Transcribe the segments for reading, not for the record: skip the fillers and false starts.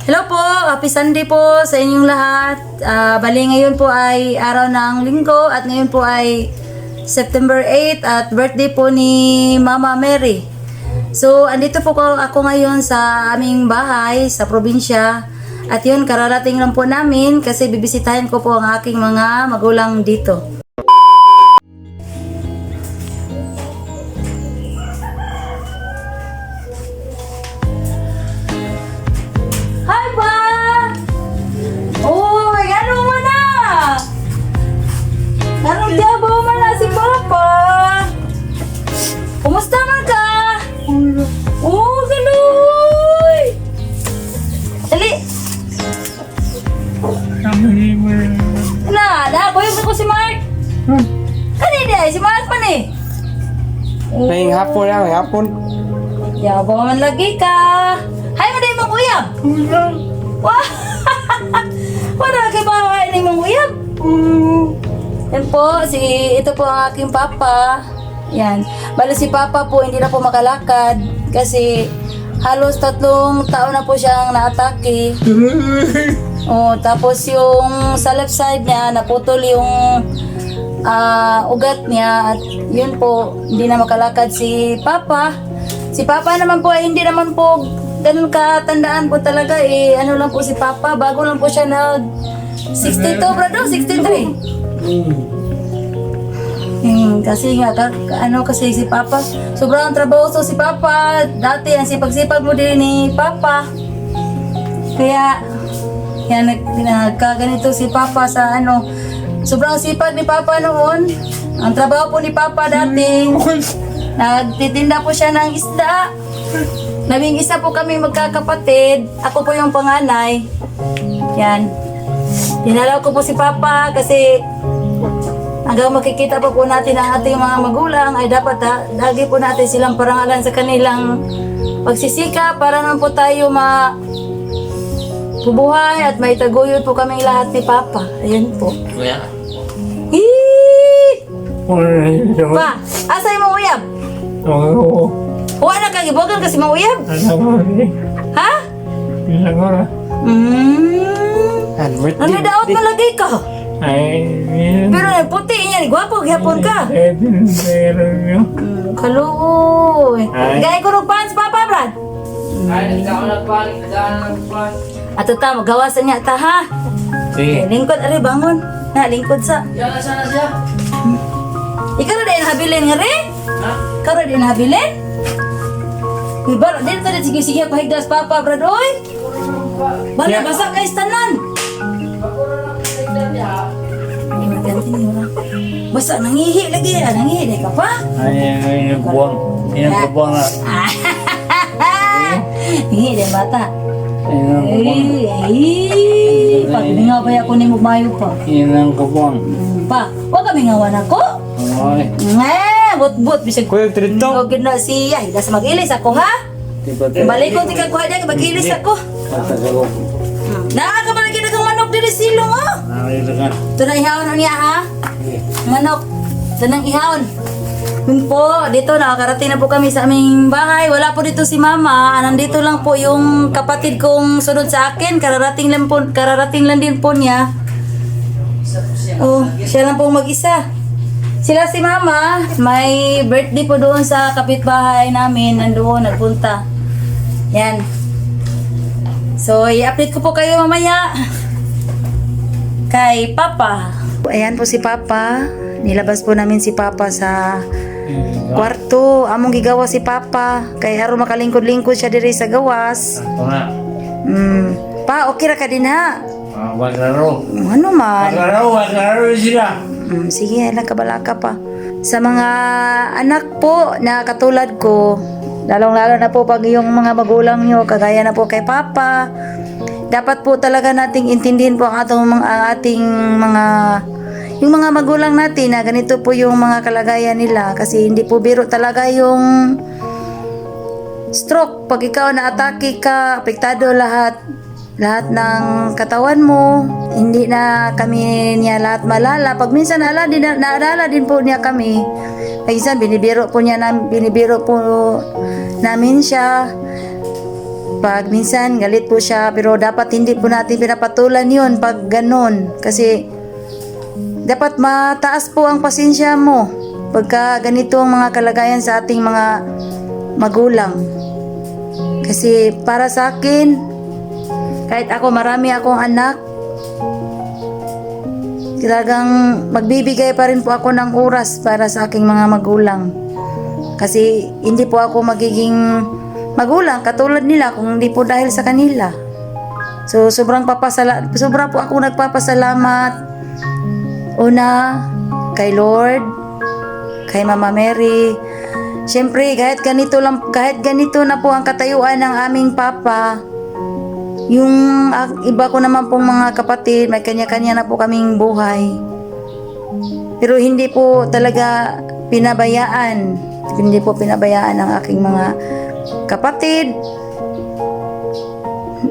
Hello po, happy Sunday po sa inyong lahat. Bali ngayon po ay araw ng linggo at ngayon po ay September 8 at birthday po ni Mama Mary. So, andito po ako ngayon sa aming bahay sa probinsya. At yun, kararating lang po namin kasi bibisitahin ko po ang aking mga magulang dito. Hi pa! Uy, ano mo na? Anong diabo mo na si Papa? Kumusta man ka? Oh, ganoy! Dali! Kuya ko si Mark. Kanina si Mark pa ni. May hapon lang, hapon. Yabo man lagi ka. Hay mo din mong uyab. Wah! Wala kay bahay ni mong uyab. Yan po, ito po ang aking papa. Yan. Bali si papa po hindi na po makalakad kasi halos 3 taon na po siyang naatake. Oh, tapos yung sa left side niya naputol yung ugat niya at yun po hindi na makalakad si Papa. Si Papa naman po ay hindi naman po ganun katandaan po talaga eh. Ano lang po si Papa, bago lang po siya nag 62 brado, 63. Kasi nga kasi si Papa sobrang trabahoso si Papa. Dati ang sipag-sipag mo din ni Papa. Kaya nagkaganito si Papa sa sobrang sipag ni Papa noon. Ang trabaho po ni Papa dati, nagtitinda po siya ng isda. Labing isa po kami magkakapatid. Ako po yung panganay. Yan. Dinalaw ko po si Papa kasi hanggang makikita pa po natin ang ating mga magulang ay dapat lagi po natin silang parangalan sa kanilang pagsisika para naman po tayo bubuhay at may taguyod po kaming lahat ni Papa. Ayan po. Kuya. Pa, asa yung mga uyab? Oo. Huwag na kang ibogan kasi mga uyab? Ha? Ano daot na lagi ka? Pero puti niya, gwapo, gyapon ka. Kaluoy. Gaya ko ng pants, Papa, Brad. Ato ta, magawasan niya ta, ha? Sige. Lingkod, ari, bangon. Na, lingkod sa. Yan, sana siya. Ikaw na din habilin nga rin? Ha? Ikaw na din habilin? Iba, din ta din, sige, pahigdas, Papa, Brad, oy. Bala, basa kayo tanan. Basta nangihi lagi nangihi ka pa? Ay, buwang. Yan ang buwang na. Nangihi din bata. Ay, Pag nga ba ako ni Mumayo pa? yan ang kabuwang. Pa, huwag kami ngawan ako? Ay. But, bisag Kuya, trito. huwag na siya. Hidas mag-ilis ako, ha? Balik ko, tika kuha niya, mag-ilis ako. Nakakabalagin na kang manok dili silong, oh. Ito na ihawon niya, ha? Manok. Ito nang ihawon. Yun po, dito nakakarating na po kami sa aming bahay. Wala po dito si Mama. Nandito lang po yung kapatid kong sunod sa akin. Kararating lang din po niya. Oh, siya lang po mag-isa. Sila si Mama, may birthday po doon sa kapitbahay namin. Nandoon, nagpunta. Yan. So, i-update ko po kayo mamaya kay Papa. Ayan po si Papa. Nilabas po namin si Papa sa kwarto. Among gigawa si Papa. Kay haro makalingkod-lingkod siya diri sa gawas. Pa, okay ra ka din ha? Waglaro. Ano man? Waglaro sila. Sige, nakabalaka pa. Sa mga anak po na katulad ko, lalong-lalo na po pag yung mga magulang nyo, kagaya na po kay Papa, dapat po talaga nating intindihin po ang ating mga yung mga magulang natin na ganito po yung mga kalagayan nila kasi hindi po biro talaga yung stroke. Pag ikaw na-atake ka, apektado lahat. lahat ng katawan mo. Hindi na kami niya lahat malala. Pag minsan naalala din po niya kami. Minsan binibiro po namin siya. Pag minsan galit po siya, pero dapat hindi po natin pinapatulan yun pag ganun. Kasi dapat mataas po ang pasensya mo pagka ganito ang mga kalagayan sa ating mga magulang. Kasi para sa akin, kahit ako marami akong anak, talagang magbibigay pa rin po ako ng oras para sa aking mga magulang. Kasi hindi po ako magiging magulang katulad nila kung hindi po dahil sa kanila. So sobra po ako nagpapasalamat una kay Lord, kay Mama Mary. Siyempre kahit ganito na po ang katayuan ng aming papa, yung iba ko naman pong mga kapatid, may kanya-kanya na po kaming buhay. Pero hindi po talaga pinabayaan. Hindi po pinabayaan ang aking mga kapatid.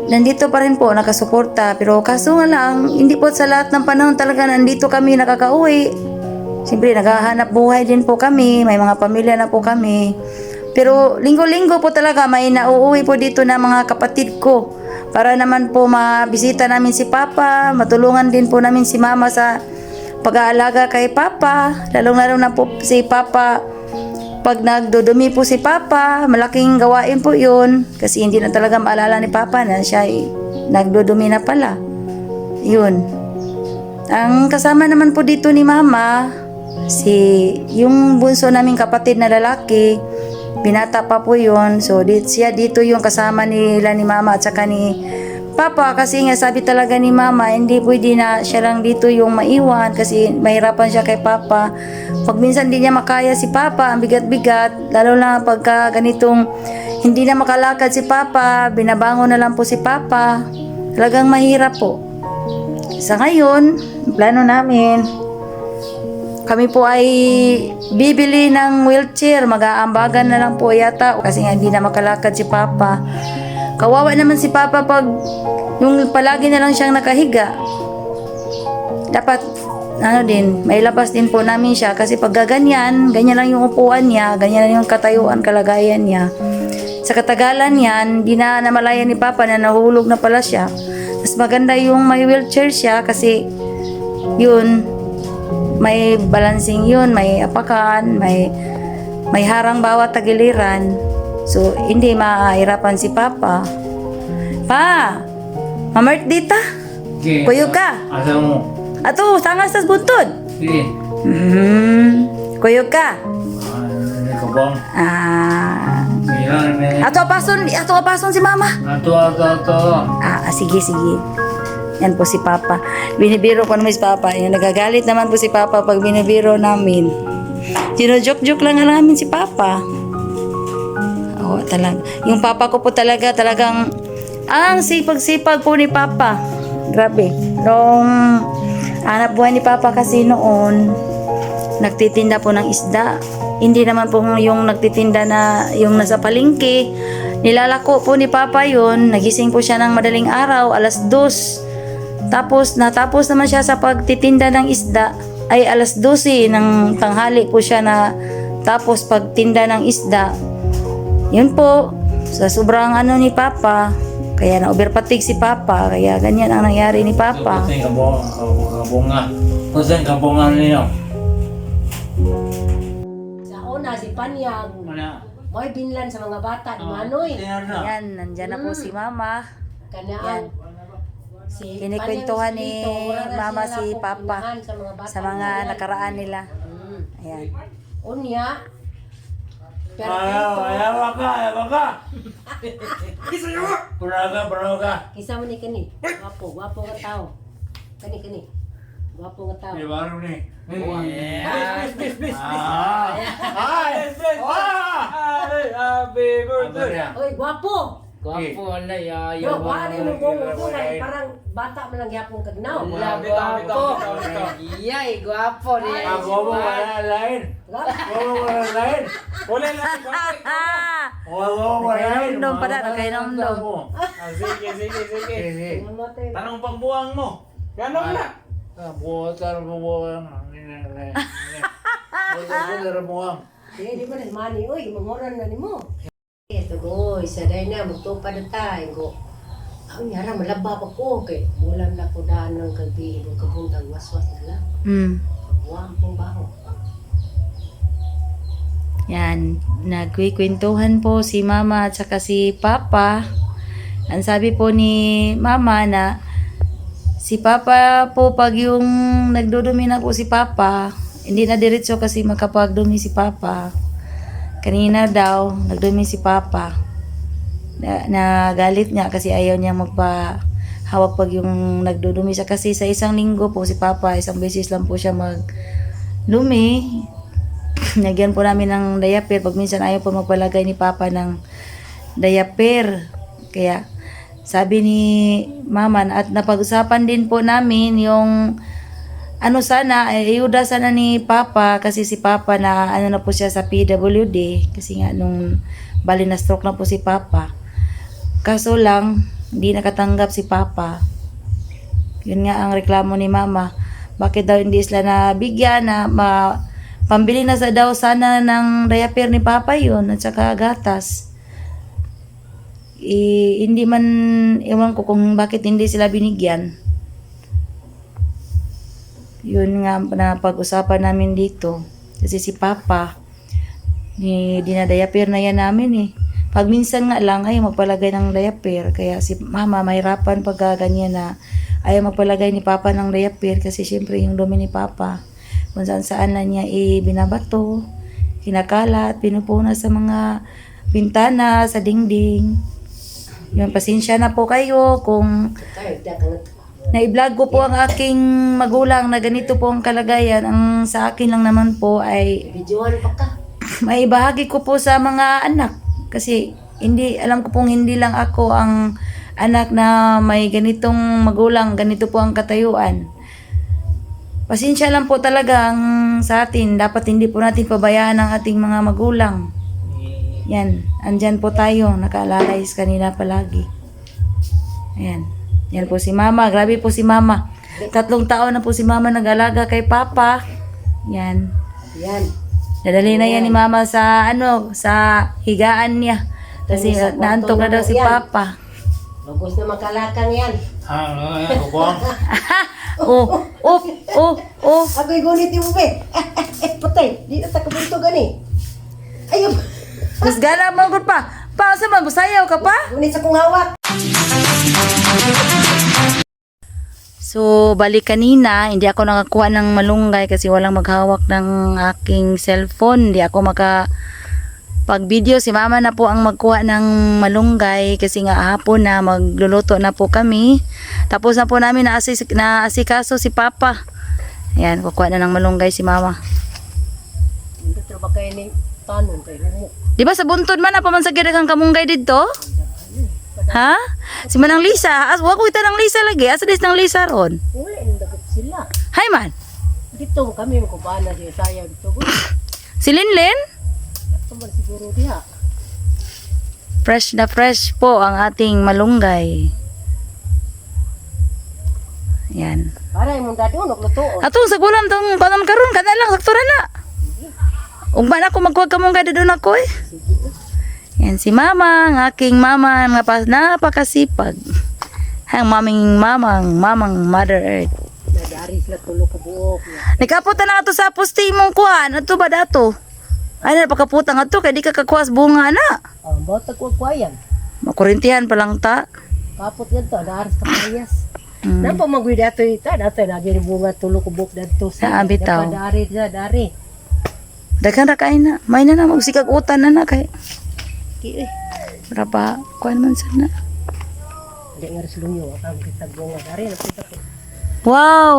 Nandito pa rin po, nakasuporta. Pero kaso nga lang, hindi po sa lahat ng panahon talaga nandito kami nakakauwi. Siyempre, naghahanap buhay din po kami. May mga pamilya na po kami. Pero linggo-linggo po talaga may nauuwi po dito na mga kapatid ko. Para naman po mabisita namin si Papa, matulungan din po namin si Mama sa pag-aalaga kay Papa. Lalong-lalo na po si Papa, pag nagdudumi po si Papa, malaking gawain po yun. Kasi hindi na talaga maalala ni Papa na siya nagdudumi na pala. Yun. Ang kasama naman po dito ni Mama, yung bunso naming kapatid na lalaki, binata pa po yun. So siya dito yung kasama nila ni Mama at saka ni Papa. Kasi nga sabi talaga ni Mama, hindi pwede na siya lang dito yung maiwan kasi mahirapan siya kay Papa. Pag minsan di niya makaya si Papa, ang bigat-bigat, lalo na pagka ganitong hindi na makalakad si Papa, binabangon na lang po si Papa. Talagang mahirap po. Sa ngayon, plano namin, kami po ay bibili ng wheelchair. Mag-aambagan na lang po yata kasi nga hindi na makalakad si Papa. Kawawa naman si Papa pag yung palagi na lang siyang nakahiga. Dapat may labas din po namin siya kasi pag ganyan lang yung upuan niya, ganyan lang yung katayuan, kalagayan niya. Sa katagalan yan, di na namalayan ni Papa na nahulog na pala siya. Mas maganda yung may wheelchair siya kasi yun, may balancing yun, may apakan, may harang bawat tagiliran. So, hindi mahirapan si Papa. Pa! Mamart dita? Okay. Kuyo ka? Asa mo? Ato, tangas tas buntod. Sige. Kuyo ka? Ano ka bang? Ato pason si Mama. Ato. Sige. Yan po si Papa. Binibiro ko naman si Papa. Yung nagagalit naman po si Papa pag binibiro namin. Joke lang namin si Papa. Oo, talaga. Yung Papa ko po talagang ang sipag-sipag po ni Papa. Grabe. Nung hanap buhay ni Papa kasi noon, nagtitinda po ng isda. Hindi naman po yung nagtitinda na yung nasa palengke. Nilalako po ni Papa yun. Nagising po siya ng madaling araw, 2:00. Tapos natapos naman siya sa pagtitinda ng isda ay 12:00 ng tanghali po siya na tapos pagtinda ng isda. Yun po, sa sobrang ni Papa, kaya na overpatig si Papa, kaya ganyan ang nangyari ni Papa. Kusang kabunga. Kusang kabunga ninyo. Sa una, si Panyag, Mana? mo'y binlan sa mga bata ni Manoy. Ayan, nandyan na po si Mama. Kanaan, si Kinikwentuhan ni Mama siya si na Papa pupunahan sa mga bata sa mga nila. nakaraan nila. Ayan. Unya, pero Ayaw ka. Puraga ka. kisa mo ni kani, wapo nga tao. Kani, wapo nga tao. Di baru ni. Please. Hi. Happy birthday. Oy, wapo! Eh. Gwapo na Yo, yayo. wala mo bungo tunay, parang bata man lang yapon kagnaw. Wala, gwapo. Iyay, gwapo ni. Ako mo wala lain. Ako mo wala lain. Wala lang. Ako mo wala lain. Nagkainom pa na, nagkainom. Sige. Namatay. Tanong pambuang mo. Gano'n na. Buotar mo buang. Buotar mo buang. Di ba mani oy, mangoran na nimo. Ito go, isa day na magtupad na tayo. Ang yara malaba pa ko kay mulan na ko daan ng gabi ng kabuntang waswas na lang. Buwang pong baho. Yan, nagkikwentuhan po si Mama at saka si Papa. Ang sabi po ni Mama na si Papa po pag yung nagdudumi na po si Papa, hindi na diretso kasi makapagdumi si Papa. Kanina daw, nagdumi si Papa. Nagalit niya kasi ayaw niya magpahawak pag yung nagdudumi siya. Kasi sa isang linggo po si Papa, isang beses lang po siya magdumi. Nagyan po namin ng diaper. Pag minsan ayaw po magpalagay ni Papa ng diaper. Kaya sabi ni Mama at napag-usapan din po namin yung sana, ayuda sana ni Papa kasi si Papa na na po siya sa PWD kasi nga nung bali na stroke na po si Papa. Kaso lang, hindi nakatanggap si Papa. Yun nga ang reklamo ni Mama. Bakit daw hindi sila nabigyan na pambili na daw sana ng diaper ni Papa yun at saka gatas. Hindi man, ewan ko kung bakit hindi sila binigyan. Yun nga na pag-usapan namin dito. Kasi si Papa, dinadiaper na yan namin eh. Pag minsan nga lang, ayaw magpalagay ng diaper. Kaya si Mama, mahirapan pag ganyan na ayaw magpalagay ni Papa ng diaper. Kasi syempre yung dumi ni Papa, kung saan na niya binabato, kinakalat, pinupuna sa mga bintana, sa dingding. Yun, pasensya na po kayo kung Tayo dakang na-vlog ko po ang aking magulang na ganito po ang kalagayan. Ang sa akin lang naman po ay videohan pa ka. may bahagi ko po sa mga anak. Kasi alam ko pong hindi lang ako ang anak na may ganitong magulang, ganito po ang katayuan. Pasensya lang po talaga ang sa atin. Dapat hindi po natin pabayaan ang ating mga magulang. Yan, andyan po tayo, nakaalalay kanina palagi. Ayan. Yan po si Mama. Grabe po si Mama. 3 taon na po si Mama nag-alaga kay Papa. Yan. Yan. Nadali na yan ni Mama sa sa higaan niya. Kasi naantok na daw si Papa. Lubos na makalakang yan. Ako buang. Oh. Ako'y gunit yung ube. Patay. Di na takabunto gani. Ayun. Mas gala mo gud pa. Pausa man, busayaw ka pa? Gunit sa kong hawak. So, balik kanina, hindi ako nakakuha ng malunggay kasi walang maghawak ng aking cellphone. Hindi ako pag-video. Si Mama na po ang magkuha ng malunggay kasi nga hapon na magluluto na po kami. Tapos na po namin naasikaso si Papa. Ayan, kukuha na ng malunggay si Mama. Hindi ba kayo ni tanon kayo mo? Di ba sa buntod man na pamansagir kang kamunggay dito? Ha? Si Manang Lisa, wa ko ita ng Lisa lagi. Asa dis ng Lisa ron? Wala nang dapat sila. Hay man. Dito kami magkubana di saya dito. Si Linlin? Ito man siguro diha. Fresh na fresh po ang ating malunggay. Yan. Para imong dadon naglutoon. Atong sa gulam tong panam karon kana lang sakto ra na. Ug man ako magkuha ka mong doon ako eh. Yan si Mama, ang aking mama napakasipag. Ang mamang Mother Earth. Nadari sila tulo ka buok. Nikaputa na ato sa posti mong kuhan. Ato ba dato? Ay na pagkaputa nga to kay di ka kakuas bunga na. Ang bata ko kwayan. Makurintihan pa lang ta. Kapot yan to, naaras ka payas. Nampa magwi dato ita, dato na gini bunga tulo ko buok dato Sa bitaw. Dari na dari. Daghan ra kay na. May na magsikag utan na kay. Ki eh. Para pa kuan man sana. Di nga rin lunyo, ang kita bunga dari na kita ko. Wow!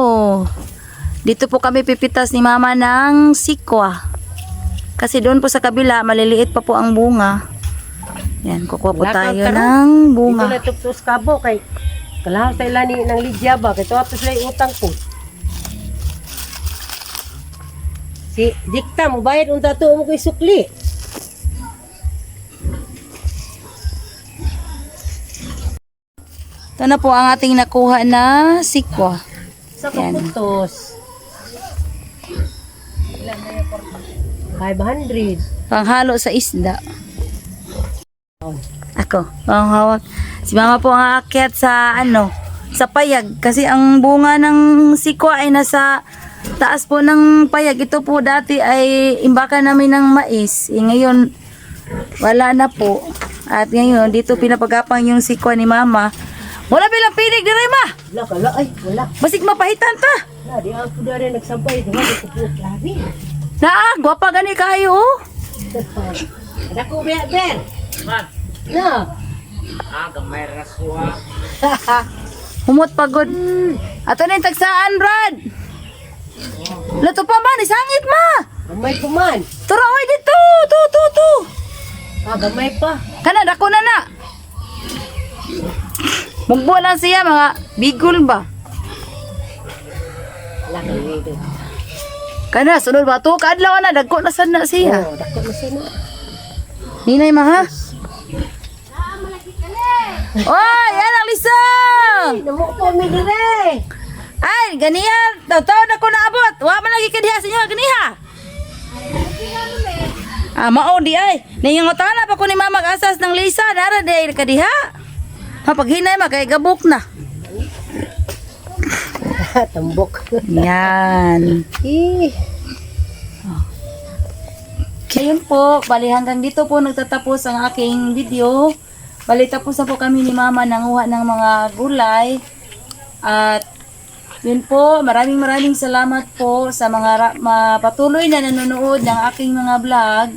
Dito po kami pipitas ni Mama ng sikwa. Kasi doon po sa kabila, maliliit pa po ang bunga. Yan, kukuha po Lakad tayo ka na. ng Dito bunga. na tuptos kabo kay kalahas sa ilan ni ng Lydia ba kay tuwa sila yung utang po. Si Dikta mo bayad unta to mo ko'y sukli. Ito na po ang ating nakuha na sikwa. Sa Yan. kaputos. 500. Panghalo sa isda. Ako, ang hawak. Si mama po ang aakyat sa sa payag. Kasi ang bunga ng sikwa ay nasa taas po ng payag. Ito po dati ay imbakan namin ng mais. Ngayon, wala na po. At ngayon, dito pinapagapang yung sikwa ni mama. Wala bilang pinig dire ma. Wala kala ay wala. Basig mapahitan ta. Na di ako dari nagsampay diha ko po labi. Naa, gwapa gani kayo. Oh. Dako ber. Man. Na. Gamay raswa. Humot pagod. Ato na yung tagsaan, Brad. Lato pa man, isangit ma. Gamay pa man. Tara, oy, dito. Tu. Gamay pa. Kana, dako na na. Mugbo lang siya, mga bigol ba? Wala kang dito. Kana, sunod ba to? Kaadlaw na, dagko na sad na siya. Oh, dako na sino. Ninay ma, ha? Oy, yan ang lisang! Namo po mi dire. Ay, ganihan. Taw na ko naabot. Wa man lagi kadiha sa inyo, ganiha. Mao di ay. Ningangutana pa ko ni mama asas ng Lisa, dara day kadiha. Mapaghinay magay gabok na. Tambok. Yan. Ayun po, bali hanggang dito po nagtatapos ang aking video. Bali tapos na po kami ni mama nanguha ng mga gulay. At yun po, maraming salamat po sa mga patuloy na nanonood ng aking mga vlog.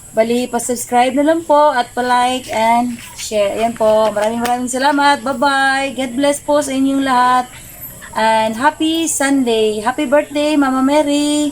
Bali, pa-subscribe na lang po at pa-like and share. Ayan po, maraming salamat. Bye-bye. God bless po sa inyong lahat. And happy Sunday. Happy birthday, Mama Mary.